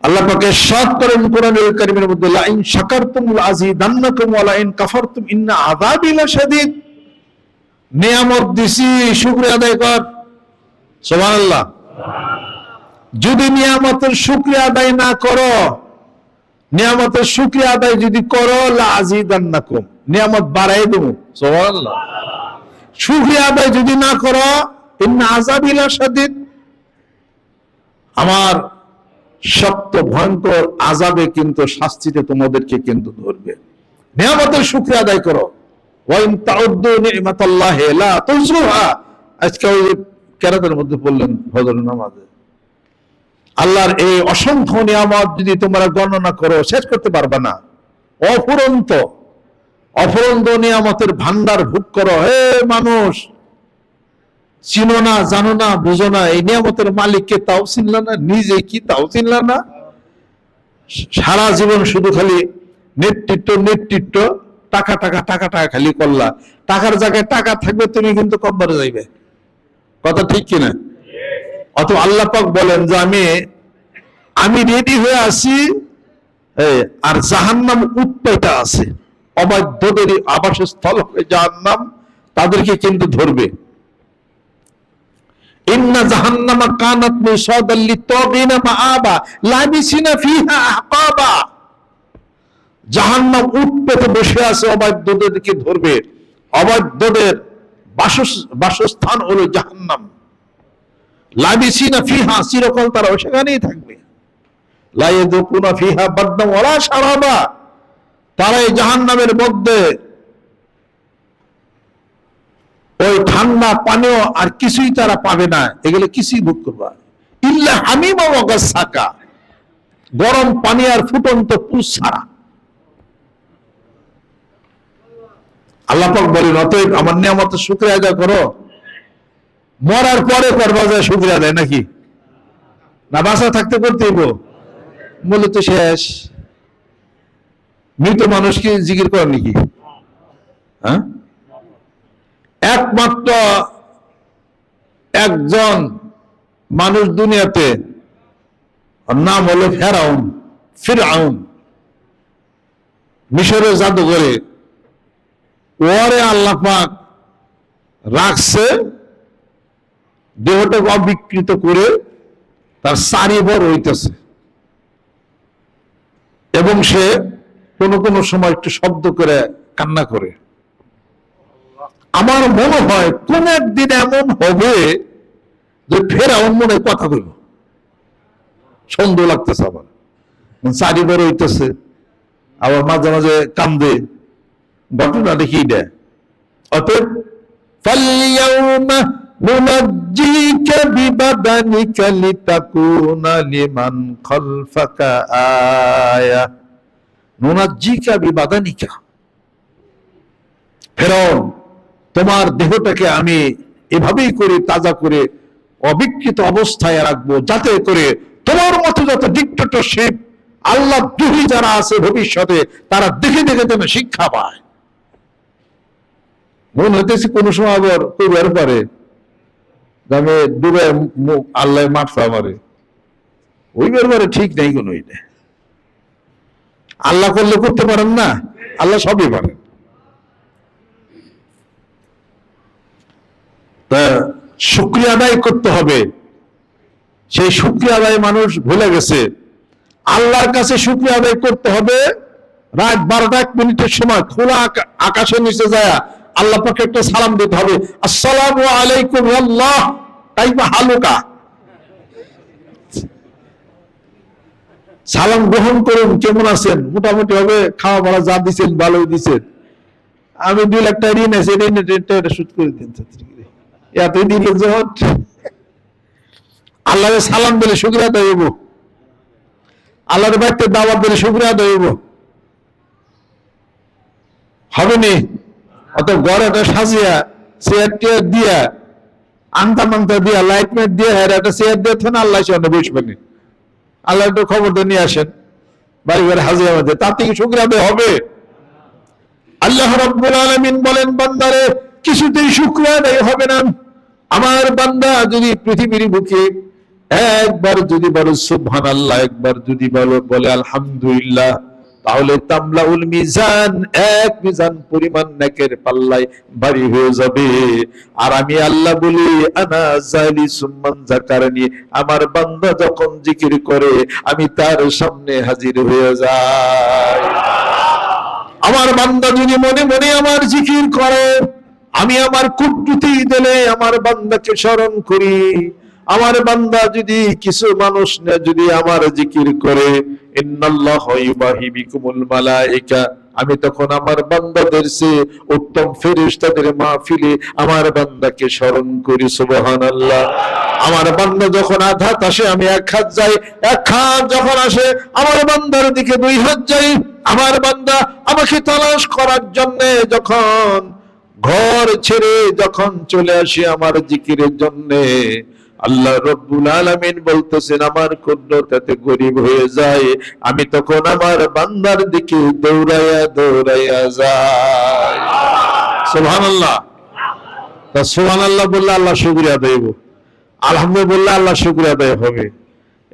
আল্লাহ পাক ইরশাদ করেন কোরআনুল কারীমের মধ্যে, লা ইন শাকারতুম লাযীদান্নাকুম ওয়া লা ইন কাফারতুম ইন্না আযাবি লাশাদীদ। নিয়ামত দিছি, শুকরিয়া আদায় কর। সুবহানাল্লাহ। যদি নিয়ামতের শুকরিয়া আদায় না করো, নিয়ামতের শুকরিয়া আদায় যদি করো, লাযীদান্নাকুম, নিয়ামত বাড়াই দেব। সুবহানাল্লাহ। শুকরিয়া আদায় যদি না করো, ইন্না আযাবি লাশাদীদ, আমার শক্ত ভয়ঙ্কর আযাবে কিন্তু শাস্তিতে তোমাদেরকে কিন্তু ধরবে। নিয়ামতের শুকরিয়া আদায় করো। ওয়া ইন তাউদ্দু নি'মাতাল্লাহি লা তুহসুহা। আজকে ওই কেরাতের মধ্যে বললেন ফজর নামাজে, আল্লাহর এই অসংখ্য নিয়ামত যদি তোমরা গণনা করো শেষ করতে পারবে না। অফুরন্ত অফুরন্ত নিয়ামতের ভান্ডার ভোগ করো। হে মানুষ, চিনো না, জানো না, বুঝো না, এই নিয়ামতের মালিককে তাও চিনলা না, নিজে কি তাও চিনলা না। সারা জীবন শুধু খালি নেতৃত্ব নেতৃত্ব, টাকা টাকা টাকা টাকা খালি করলা। টাকার জায়গায় টাকা থাকবে, তুমি কিন্তু কব্বরে যাইবে। কথা ঠিক কিনা? অত আল্লাহ পাক বলেন যে আমি রেডি হয়ে আছি, আর জাহান্নাম উৎপেতা আছে। অবাধ্যদের আবাসস্থল হবে জাহান্নাম, তাদেরকে কিন্তু ধরবে। ইন্না জাহান্নামা কানাত মিরসাদাল লিত্তাগিনা মাআবা লাবিসিনা ফিহা আহকাবা। জাহান্নাম উৎপেতে বসে আছে, অবাধ্যদেরকে ধরবে। অবাধ্যদের বাসস্থান হলো জাহান্নাম। লাবিসিনা ফিহা, চিরকাল তারা সেখানেই থাকবে। লা ইয়াযুকুনা ফিহা বারদান ওয়ালা শারাবা, তারা এই জাহান্নামের মধ্যে ওই ঠান্ডা পানীয় আর কিছুই তারা পাবে না। এগুলো কিছুই ভোগ করবা, ইল্লা হামিমা ওয়া গাসসাকা, গরম পানি আর ফুটন্ত পুষ ছাড়া। আল্লাহ পাক বলেন, অতএব আমার নিয়ামতের শুকরিয়া আদায় করো। মরার পরে করবা যায় শুকরিয়া আদায়, নাকি না বাঁচা থাকতে করতেইব? মূলত শেষ। মৃত মানুষকে জিকির করেন নাকি? হ্যাঁ, একমাত্র একজন মানুষ দুনিয়াতে, নাম হলো ফিরআউন, মিশরের জাদুঘরে। ওরে আল্লাহ পাক রাখছে, দেহটাকে অবিকৃত করে তার সারি ভর হইতেছে, এবং সে কোনো কোনো সময় একটু শব্দ করে কান্না করে। আমার মনে হয় কোন একদিন এমন হবে যে ফেরাউন মনে কথা বলব। সন্দেহ লাগতেছে, আবার সারি ভর হইতেছে, আবার মাঝে মাঝে কান্দে। ঘটনা দেখি দেয়। অতএব ফালইয়াউমা নুনাজ্জিকা বিবাদানিকা লিতাকুনা লিমান খালফাকা আয়া। নুনাজ্জিকা বিবাদানিকা, ফেরাউন তোমার দেহটাকে আমি এভাবেই করে তাজা করে অবিকৃত অবস্থায় রাখবো, যাতে করে তোমার মতো যত ডিক্টেটরশিপ আল্লাহ দ্রোহী যারা আছে ভবিষ্যতে, তারা দেখে দেখে যেন শিক্ষা পায়। মনে হইতেছে কোন সময় আবার করবার পারে আমি ডুবে আল্লাহ মারছে আমারে, ওই ব্যাপারে ঠিক নেই কোন। আল্লাহ করলে করতে পারেন না, আল্লাহ সবই পারেন। তা শুকরিয়া আদায় করতে হবে। সেই শুকরিয়া আদায় মানুষ ভুলে গেছে। আল্লাহর কাছে শুকরিয়া আদায় করতে হবে। রাত 12টা 1 মিনিটের সময় খোলা আকাশের নিচে যায় আল্লাহ পাকে একটা সালাম দিতে হবে, আসসালামু আলাইকুম আল্লাহ কাইফা হালুকা। সালাম গ্রহণ করুন, কেমন আছেন? মোটামুটি হবে, খাওয়া পড়া যা দিচ্ছেন ভালোই দিচ্ছেন। আমি 2 লাখ টাকা ঋণ আছে, ঋণটা শুট করে দিন। এতই দিলে আল্লাহরে সালাম দিলে শুকরিয়া আদায় হইব, আল্লাহর বাড়িতে দাওয়াত দিলে শুকরিয়া আদায় হইব, হবে নি? অত ঘরটা সাজিয়া চেয়ার টেয়ার দিয়া আনতা মানতা দিয়া লাইট মাইট দিয়ে একটা চেয়ার দিয়ে থাকেন, আল্লাহ সামনে বসবেন। আল্লাহ একটু খবর দিয়ে নিয়ে আসেন বাড়ি ঘরে হাজিরা মধ্যে, তার থেকে শুকরিয়া আদায় হবে? আল্লাহ রাব্বুল আলামিন বলেন, বান্দারে কিছুতেই শুকরিয়া আদায় হবে না। আমার বান্দা যদি পৃথিবীর বুকে একবার যদি বলো সুবহানাল্লাহ, একবার যদি বলে আলহামদুলিল্লাহ, তাহলে তামলাউল মিজান, এক মিজান পরিমাণ নেকের পাল্লায় ভারী হয়ে যাবে। আর আমি আল্লাহ বলি আনা জালিসুম মান যাকারানি, আমার বান্দা যখন জিকির করে আমি তার সামনে হাজির হয়ে যাই। আমার বান্দা যদি মনে মনে আমার জিকির করে, আমি আমার কুটুতি দিলে আমার বান্দাকে স্মরণ করি, আমার বান্দা যদি কিছু মানুষ না যদি আমার জিকির করে, ইন্নাল্লাহু ইউবাহি বিকুমুল মালায়েকা, আমি তখন আমার বান্দাদের চেয়ে উত্তম ফেরেশতাদের মাহফিলে আমার বান্দাকে স্মরণ করি। সুবহানাল্লাহ। আমার বান্দা যখন আঘাত আসে আমি এক হাত যাই, এক হাত যখন আসে আমার বান্দার দিকে দুই হাত যাই। আমার বান্দা আমাকে তালাশ করার জন্য যখন ঘর ছেড়ে যখন চলে আসি আমার জিকিরের জন্য, আল্লাহ রব্বুল আলামিন বলতেছেন আমার কুদরতে গরিব হয়ে যায়, আমি তখন আমার বান্দার দিকে দৌড়াইয়া দৌড়াইয়া যাই। সুবহানাল্লাহ। তা সুবহানাল্লাহ বললে আল্লাহ শুকরিয়া আদায় হবে, আলহামদুলিল্লাহ আল্লাহ শুকরিয়া আদায় হবে,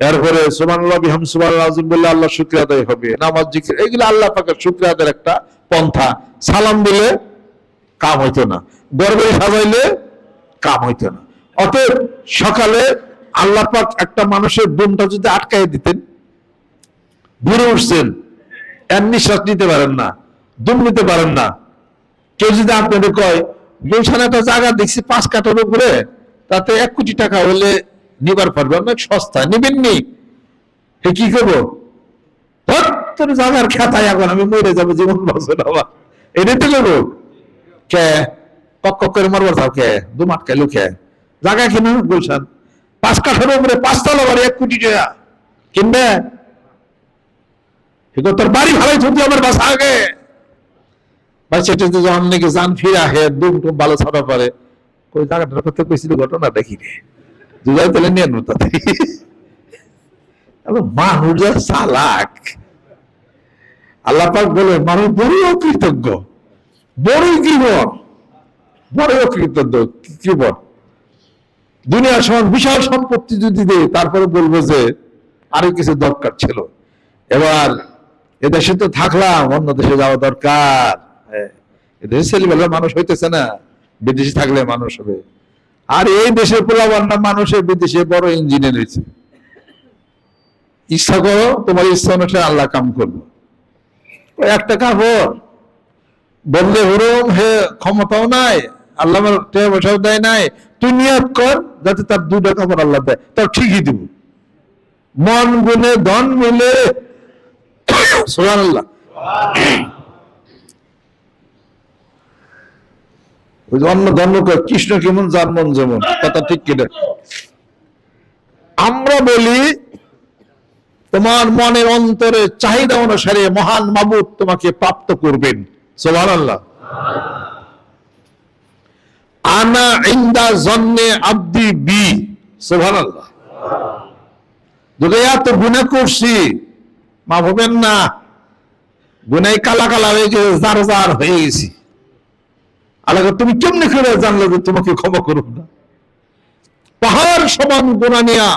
এরপরে সুবহানাল্লাহ বিহাম সুবহানাল্লাহ আযীম বললে আল্লাহ শুকরিয়া আদায় হবে, নামাজ জিকির এগুলো আল্লাহ পাকের শুকরিয়া আদায়ের একটা পন্থা। সালাম দিলে কাম হইতো না, গর্বে সাজাইলে কাম হইতো না। অতএব সকালে আল্লাহ পাক একটা মানুষের বুমটা যদি আটকাই দিতেন, ঘুরে উঠছেন, এর নিঃশ্বাস নিতে পারেন না, দম নিতে পারেন না, কেউ যদি আপনাদের কয় গুলশানে একটা জায়গা দেখছি 5 কাঠার উপরে, তাতে 1 কোটি টাকা হলে নিবার পারবে, অনেক সস্তা, নিবেননি, কি করবো? তোর জায়গার খেতায় এখন আমি মরে যাবো, জীবন বাঁচবে না, এটাই তো করবো কে? কক করে মারবার থাও কে? দু মাটকাইলো কে? জায়গা কিনা গুলশান 5 কাঠার উপরে 5 তলা বাড়ি 1 কোটি টাকা কিনবে, তোর বাড়ি ভালোই থুতি আমার বাসা আগে ভাই, সেটা যখন নাকি যান ফিরা হে দুম টুম ভালো ছাড়া পারে, ওই জায়গাটার কথা কইছিল ঘটনা দেখি রে, দুজাই তাহলে নিয়ে তাতে মানুষ যা চালাক। আল্লাহ পাক বলে মানুষ বড় অকৃতজ্ঞ, বড়ই কৃপণ, বড় অকৃতজ্ঞ, কৃপণ। দুনিয়ার সমান বিশাল সম্পত্তি যদি দেয় তারপরে বলবো যে আরো কিছু দরকার ছিল, এবার এদেশে তো থাকলাম, অন্য দেশে যাওয়া দরকার। এদেশে ছেলেবেলা মানুষ হইতেছে না, বিদেশে থাকলে মানুষ হবে। আর এই দেশের পোলাবান না মানুষের বিদেশে বড় ইঞ্জিনিয়ার হয়েছে, ইচ্ছা করো তোমার ইচ্ছা অনুসারে আল্লাহ কাম করবো। ওই একটা কাপড় বললে হরম হে ক্ষমতাও নাই, আল্লাহ টাকা পয়সাও দেয় নাই, তুই নিয়ত কর যাতে তার 2টা কাপড় আল্লাহ দেয়, তার ঠিকই দিব, মন গুনে ধন মিলে। সুবহানাল্লাহ। অন্য ধর্ম কৃষ্ণ কেমন যার মন যেমন, কথা ঠিক কিনা? আমরা বলি তোমার মনের অন্তরে চাহিদা অনুসারে মহান মাবুদ তোমাকে প্রাপ্ত করবেন। সুবহানাল্লাহ। আনা ইনদা জন্নে আব্দি বি। সুবহানাল্লাহ। যদি এত গুনাহ করছি মাফ হবেন না, গুনাই কালা কালা হয়ে গেছে, জার জার হয়ে গেছি, আল্লাহ তুমি কেমনে করে জানলে যে তোমাকে ক্ষমা করব না? পাহাড় সমান গুনাহ নিয়া,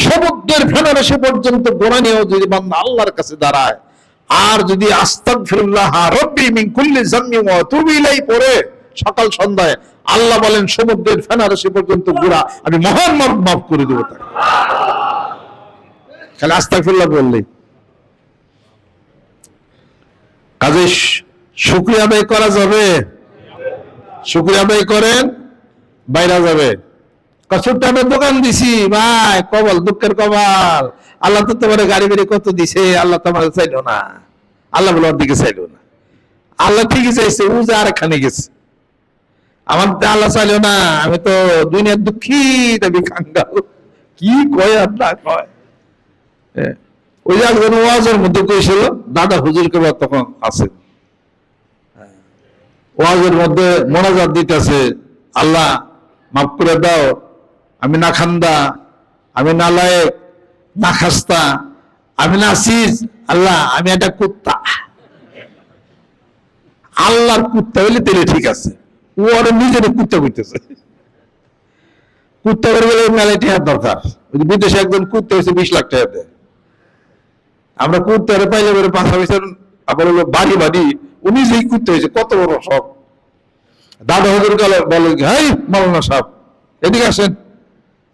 সমুদ্রের ফেনার সে পর্যন্ত গুনাহ নিয়েও যদি বান্দা আল্লাহর কাছে দাঁড়ায়, আর যদি আস্তাগফিরুল্লাহ রাব্বি মিন কুল্লি যামবি ওয়া আতুবু ইলাইহি পড়ে সকাল সন্ধ্যায়, আল্লাহ বলেন সমুদ্রের ফেনার সে পর্যন্ত গুনাহ আমি মহান মাফ করে দেব তাকে। খালি আস্তাগফিরুল্লাহ বললেই কাজে শুকরিয়া আদায় করা যাবে। শুকরিয়া আদায় করেন, বাইরে যাবে। ছোট্ট আমি দোকান দিছি ভাই, কবল দুঃখের কবল, আল্লাহ তো তোমার গাড়ি বাড়ি কত দিছে, আল্লাহ তোমার চাইলো না, আল্লাহ বলে ওর দিকে চাইলো না, আল্লাহ ঠিকই চাইছে, ও যে আরেকখানে গেছে, আমার আল্লাহ চাইলো না, আমি তো দুনিয়ার দুঃখী দেবী কাঙ্গাল, কি কয় আর না কয়। ওই যে একজন ওয়াজের মধ্যে কইছিল, দাদা হুজুর কে তখন আছে ওয়াজের মধ্যে মোনাজাত দিতেছে, আল্লাহ মাফ করে দাও, আমি না খান্দা, আমি না লায়েক, না খাস্তা, আমি না আসিস, আল্লাহ আমি একটা কুত্তা। আল্লাহর কুত্তা হইলে তেলে ঠিক আছে, ও আর নিজের কুত্তা করতেছে। কুত্তা করে গেলে মেলায় টাকার দরকার। বিদেশে একজন কুত্তা হয়েছে 20 লাখ টাকা দেয়। আমরা কুত্তারে পাইলে পরে 5 বছর আবার হলো বাড়ি বাড়ি উনি যেই কুত্তা হয়েছে কত বড় সব। দাদা হুজুর কালে বলে হাই মাওলানা সাহেব এদিকে আসেন,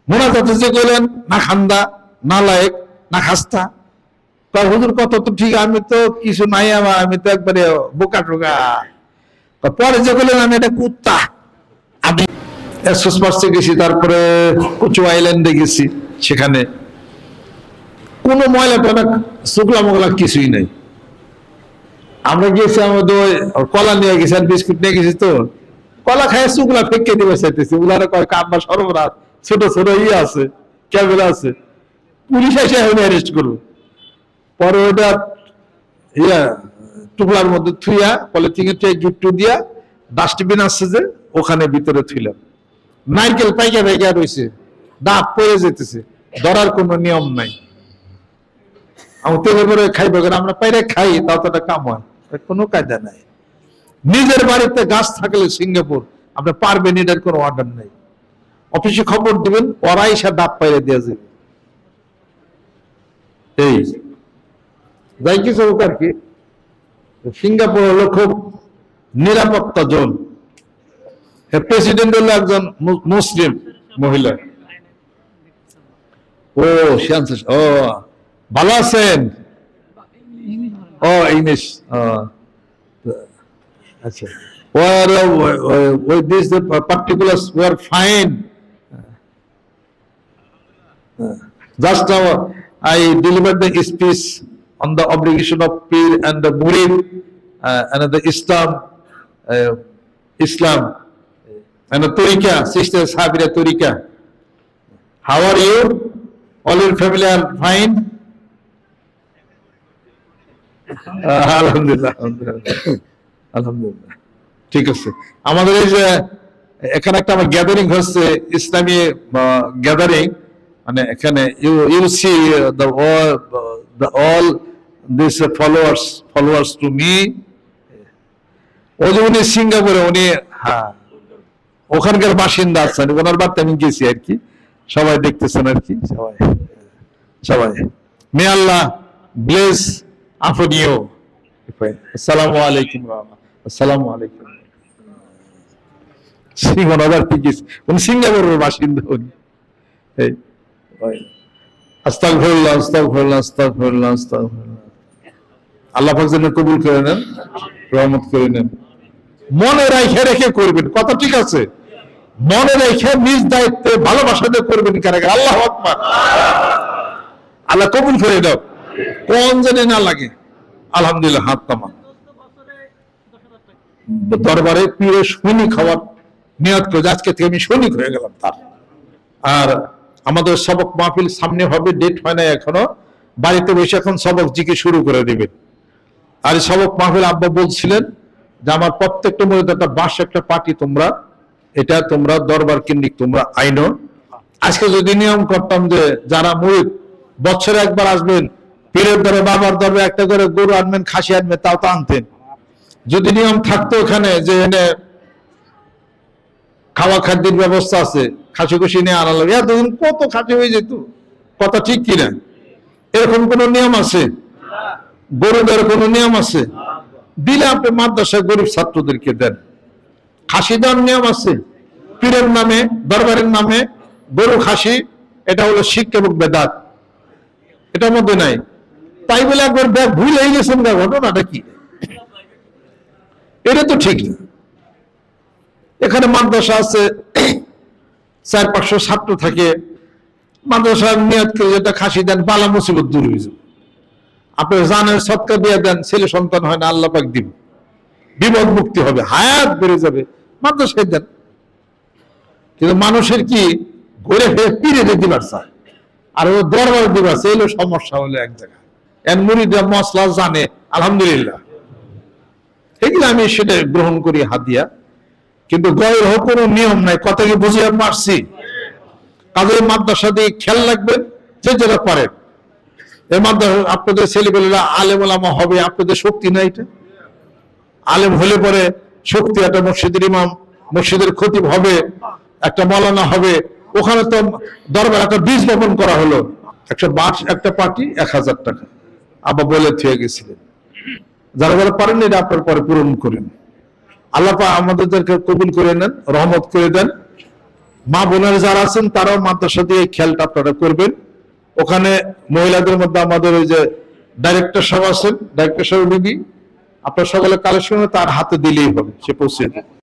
মোনাজাতে যে গেলেন না খান্দা না লায়েক না খাস্তা। হুজুর কত তো ঠিক, আমি তো কিছু নাই, আমার আমি তো একবারে বোকা টোকা। পরে যে বললেন আমি একটা কুত্তা। আমি এক্সপ্রেস গেছি, তারপরে উঁচু আইল্যান্ডে গেছি, সেখানে কোনো ময়লা টয়লা শুকলা মোগলা কিছুই নেই। আমরা গেছি আমাদের কলা নিয়ে গেছি আর বিস্কুট নিয়ে গেছি, তো কলা খাই শুকলা ফেঁকে দিবে চাইতেছি। ওগুলার কয় কাম্বা সরবরাহ, ছোট ছোট ইয়ে আছে, ক্যামেরা আছে, পুলিশ এসে এখন অ্যারেস্ট করবো। পরে ওইটা ইয়া টুকলার মধ্যে থুইয়া পলিথিনের গিফট দিয়া ডাস্টবিন আসছে যে ওখানে ভিতরে থুইলাম। নারকেল পাইকা পাইকা রয়েছে, ডাব পড়ে যেতেছে, ধরার কোনো নিয়ম নাই। আমি তেলে পরে খাইবে, আমরা পাইরে খাই, তাও তো একটা কাম হয়, কোনো কায়দা নাই। নিজের বাড়িতে গাছ থাকলে সিঙ্গাপুর আপনি পারবেন, এটার কোনো অর্ডার নেই। অফিসে খবর দিবেন, ওরাই সে ডাব পাইরে দেওয়া যাবে। এই যাই কিছু হোক আর কি, সিঙ্গাপুর হলো খুব নিরাপত্তা জোন। প্রেসিডেন্ট হলো একজন মুসলিম মহিলা। ও ও ভালো আছেন? ও ইংলিশ, আচ্ছা। With this the particulars were fine. Just now I delivered the speech on the obligation of Pir and the Murid and the Islam and the Tariqa, Sister Sabira Tariqa. How are you? All your family are fine? Alhamdulillah, Alhamdulillah. ঠিক আছে। আমাদের এই যে এখানে একটা আমার gathering হচ্ছে, ইসলামী gathering, মানে এখানে you see all these followers to me. ও যে উনি সিঙ্গাপুরে, উনি ওখানকার বাসিন্দা আছেন, ওনার বাড়িতে আমি গেছি আর কি, সবাই দেখতেছেন আর কি, সবাই মে আল্লাহ ব্লেস আপন ইউ। আসসালামু আলাইকুম। আসসালামু আলাইকুম। উনি সিঙ্গাপুরের বাসিন্দা। উনি আস্তাগফিরুল্লাহ, আস্তাগফিরুল্লাহ, আস্তাগফিরুল্লাহ, আস্তাগফিরুল্লাহ। আল্লাহ পাক যেন কবুল করে নেন, রহমত করে নেন। মনে রাখে রেখে করবেন, কথা ঠিক আছে? মনে রেখে নিজ দায়িত্বে ভালোবাসা দিয়ে করবেন। কারণ আল্লাহু আকবার, আল্লাহ কবুল করে দাও, কোন জানি না লাগে। আলহামদুলিল্লাহ, হাত তামা দরবারে পীরের সৈনিক হওয়ার নিয়ত করে আজকে থেকে আমি সৈনিক হয়ে গেলাম তার। আর আমাদের সবক মাহফিল সামনে হবে, ডেট হয় না এখনো, বাড়িতে বসে এখন সবক জিকে শুরু করে দিবেন। আর সবক মাহফিল আব্বা বলছিলেন যে আমার প্রত্যেকটা মুরিদ একটা বাস, একটা পার্টি, তোমরা এটা তোমরা দরবার কেন্দ্রিক তোমরা আইনো। আজকে যদি নিয়ম করতাম যে যারা মুরিদ বছরে একবার আসবেন, পীরের দরে বাবার দরে একটা করে গরু আনবেন, খাসি আনবেন, তাও তো আনতেন। যদি নিয়ম থাকতো এখানে যে এনে খাওয়া খাদ্যের ব্যবস্থা আছে, খাসি খুশি নিয়ে আনা লাগে, এতদিন কত খাসি হয়ে যেত, কথা ঠিক কিনা? এরকম কোন নিয়ম আছে? গরুদের কোন নিয়ম আছে? দিলে আপনি মাদ্রাসায় গরিব ছাত্রদেরকে দেন। খাসি দেওয়ার নিয়ম আছে, পীরের নামে দরবারের নামে গরু খাসি, এটা হলো শিরক এবং বেদাত, এটার মধ্যে নাই। তাই বলে একবার ভুল হয়ে গেছেন, ঘটনাটা কি? এটা তো ঠিক না। এখানে মাদ্রাসা আছে, 400-500 ছাত্র থাকে, মাদ্রাসার নিয়ত করে যেটা খাসি দেন, বালা মুসিবত দূর হয়ে যাবে। আপনি জানেন সৎকা দিয়ে দেন, ছেলে সন্তান হয় না, আল্লাহ পাক দিন, বিপদ মুক্তি হবে, হায়াত বেড়ে যাবে, মাদ্রাসায় দেন। কিন্তু মানুষের কি ঘুরে ফিরে পীরে দিবার চায়, আর ও দরবার দিবার চায়, এলো সমস্যা হলো এক জায়গায়। এর মুরিদরা মশলা জানে, আলহামদুলিল্লাহ, এগুলো আমি সেটা গ্রহণ করি হাদিয়া। কিন্তু গয়ের হোক কোনো নিয়ম নাই, কথা কি বুঝিয়ে পারছি? কাজের মাদ্রাসা দিয়ে খেয়াল রাখবেন, যে যারা পারেন। এই মাদ্রাসা আপনাদের ছেলেপেলেরা আলেম ওলামা হবে, আপনাদের শক্তি নাই। এটা আলেম হলে পরে শক্তি, একটা মসজিদের ইমাম, মসজিদের খতিব হবে, একটা মৌলানা হবে, ওখানে তো দরবার একটা বীজ বপন করা হলো, একটা পার্টি 1000 টাকা আবার বলে থিয়ে গেছিলেন। যারা যারা পারেন এটা আপনার পরে পূরণ করেন। আল্লাহ পাক আমাদেরকে কবুল করে নেন, রহমত করে দেন। মা বোনের যারা আছেন তারাও মাদ্রাসা দিয়ে খেয়ালটা আপনারা করবেন। ওখানে মহিলাদের মধ্যে আমাদের ওই যে ডাইরেক্টর সাহেব আছেন, ডাইরেক্টর সাহেব দিদি, আপনার সকলে কালেকশনে তার হাতে দিলেই হবে, সে পৌঁছে দেবে।